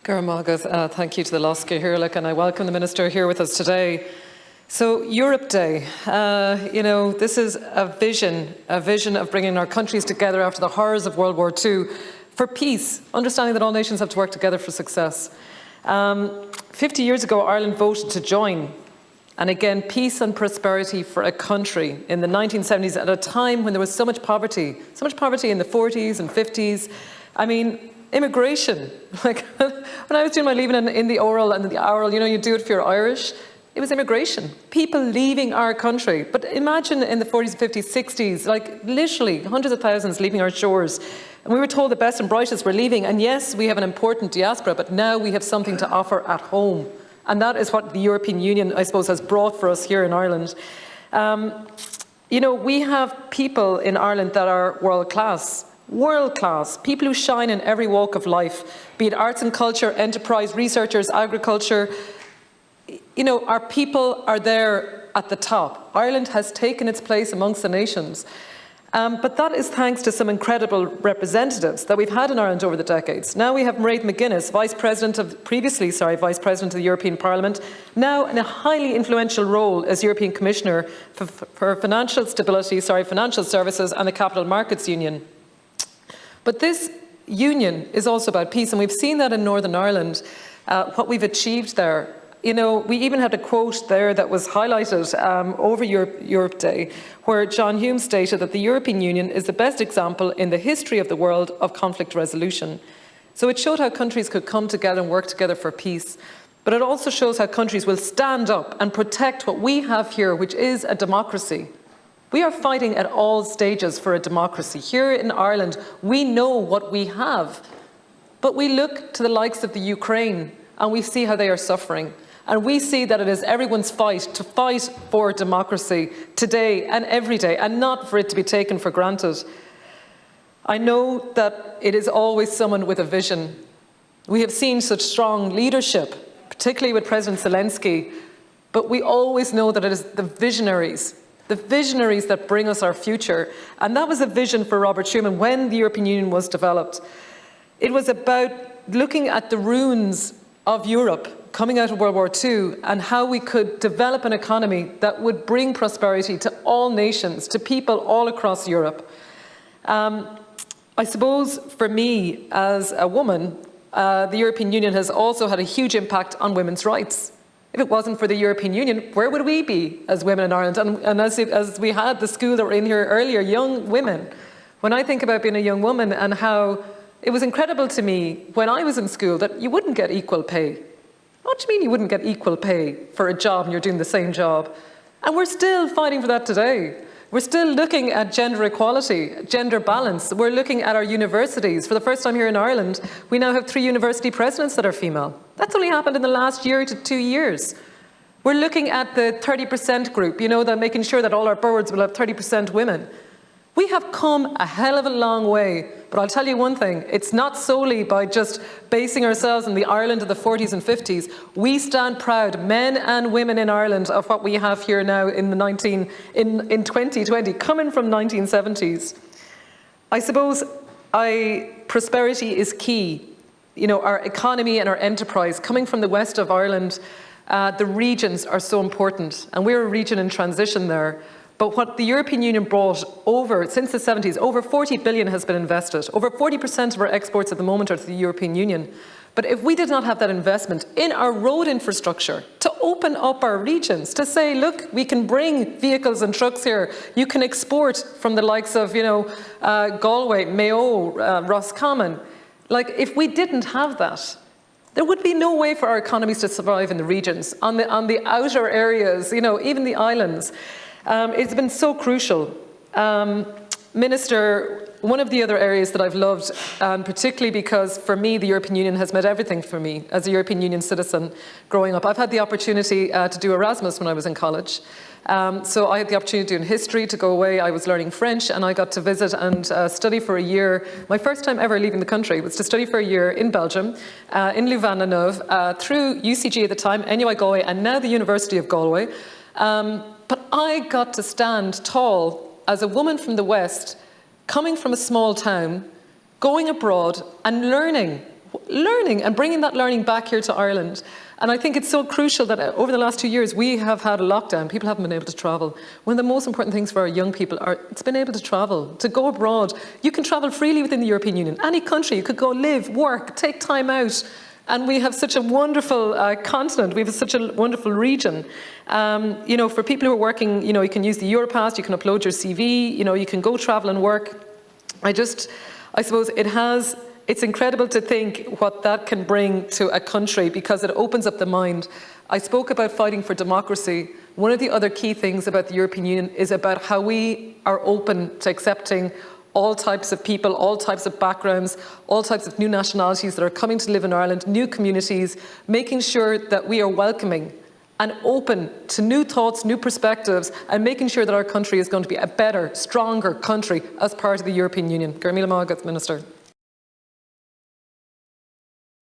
Thank you to the Losca Hirlik, and I welcome the Minister here with us today. So, Europe Day, this is a vision of bringing our countries together after the horrors of World War II for peace, understanding that all nations have to work together for success. 50 years ago, Ireland voted to join. And again, peace and prosperity for a country in the 1970s at a time when there was so much poverty in the 40s and 50s. I mean, immigration. Like, when I was doing my leaving in the oral and the oral, you do it if you're Irish. It was immigration, people leaving our country. But imagine in the 40s, 50s, 60s, like literally hundreds of thousands leaving our shores. And we were told the best and brightest were leaving. And yes, we have an important diaspora, but now we have something to offer at home. And that is what the European Union, I suppose, has brought for us here in Ireland. We have people in Ireland that are world class, people who shine in every walk of life, be it arts and culture, enterprise, researchers, agriculture. Our people are there at the top. Ireland has taken its place amongst the nations. But that is thanks to some incredible representatives that we've had in Ireland over the decades. Now we have Mairead McGuinness, Vice President of the European Parliament, now in a highly influential role as European Commissioner for Financial Stability, Financial Services and the Capital Markets Union. But this union is also about peace, and we've seen that in Northern Ireland, what we've achieved there. We even had a quote there that was highlighted over Europe Day, where John Hume stated that the European Union is the best example in the history of the world of conflict resolution. So it showed how countries could come together and work together for peace. But it also shows how countries will stand up and protect what we have here, which is a democracy. We are fighting at all stages for a democracy. Here in Ireland, we know what we have. But we look to the likes of the Ukraine and we see how they are suffering. And we see that it is everyone's fight to fight for democracy today and every day, and not for it to be taken for granted. I know that it is always someone with a vision. We have seen such strong leadership, particularly with President Zelensky, but we always know that it is the visionaries that bring us our future. And that was a vision for Robert Schuman when the European Union was developed. It was about looking at the ruins of Europe coming out of World War II and how we could develop an economy that would bring prosperity to all nations, to people all across Europe. I suppose for me as a woman, the European Union has also had a huge impact on women's rights. If it wasn't for the European Union, where would we be as women in Ireland? And as we had the school that were in here earlier, young women, when I think about being a young woman and how it was incredible to me when I was in school that you wouldn't get equal pay. What do you mean you wouldn't get equal pay for a job and you're doing the same job? And we're still fighting for that today. We're still looking at gender equality, gender balance. We're looking at our universities. For the first time here in Ireland, we now have 3 university presidents that are female. That's only happened in the last year to 2 years. We're looking at the 30% group, that making sure that all our boards will have 30% women. We have come a hell of a long way, but I'll tell you one thing, it's not solely by just basing ourselves in the Ireland of the 40s and 50s. We stand proud, men and women in Ireland, of what we have here now in 2020, coming from 1970s. I suppose prosperity is key. Our economy and our enterprise, coming from the west of Ireland, the regions are so important, and we're a region in transition there. But what the European Union brought over, since the 70s, over 40 billion has been invested. Over 40% of our exports at the moment are to the European Union. But if we did not have that investment in our road infrastructure to open up our regions, to say, look, we can bring vehicles and trucks here. You can export from the likes of, Galway, Mayo, Roscommon. Like, if we didn't have that, there would be no way for our economies to survive in the regions, on the outer areas, even the islands. It's been so crucial. Minister, one of the other areas that I've loved, particularly because for me the European Union has meant everything for me as a European Union citizen growing up. I've had the opportunity to do Erasmus when I was in college. So I had the opportunity to do history, to go away. I was learning French and I got to visit and study for a year. My first time ever leaving the country was to study for a year in Belgium, in Louvain-la-Neuve, through UCG at the time, NUI Galway, and now the University of Galway. But I got to stand tall as a woman from the West, coming from a small town, going abroad and learning learning and bringing that learning back here to Ireland. And I think it's so crucial that over the last 2 years, we have had a lockdown. People haven't been able to travel. One of the most important things for our young people it's been able to travel, to go abroad. You can travel freely within the European Union. Any country, you could go live, work, take time out. And we have such a wonderful continent. We have such a wonderful region. You know, for people who are working, you know, you can use the Europass, you can upload your CV, you know, you can go travel and work. I suppose it's incredible to think what that can bring to a country, because it opens up the mind. I spoke about fighting for democracy. One of the other key things about the European Union is about how we are open to accepting all types of people, all types of backgrounds, all types of new nationalities that are coming to live in Ireland, new communities, making sure that we are welcoming and open to new thoughts, new perspectives, and making sure that our country is going to be a better, stronger country as part of the European Union. Garmila Mágat, Minister.